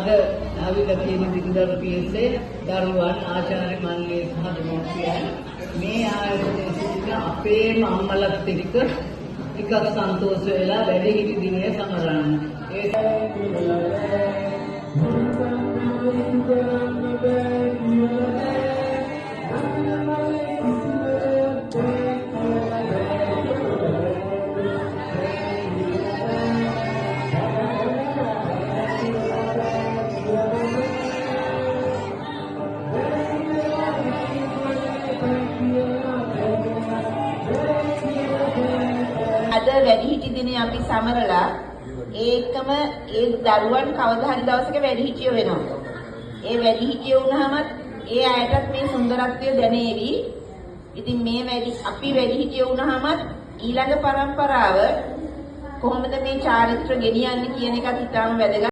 අද නාවික කියන විදුලර පියසේ දරුවන් ආචාර්ය මණ්ඩලයේ සහ දෙමව්පියන් මේ ආයතනයේ සිටින අපේම අම්මලත් එක්ක ටිකක් සන්තෝෂ වෙලා වැඩිහිටි දිනය සමරන්න. අද වැඩිහිටි දිනේ අපි සමරලා ඒකම ඒ දරුවන් කවදා හරි දවසක වැඩිහිටියෝ වෙනවා. ඒ වැඩිහිටියෝ වුණාම ඒ අයටත් මේ සුන්දරත්වය දැනේවි. ඉතින් මේ අපි වැඩිහිටියෝ වුණාම ඊළඟ පරම්පරාව කොහොමද මේ චාරිත්‍ර ගෙනියන්නේ කියන එකත් ඉතාම වැදගත්.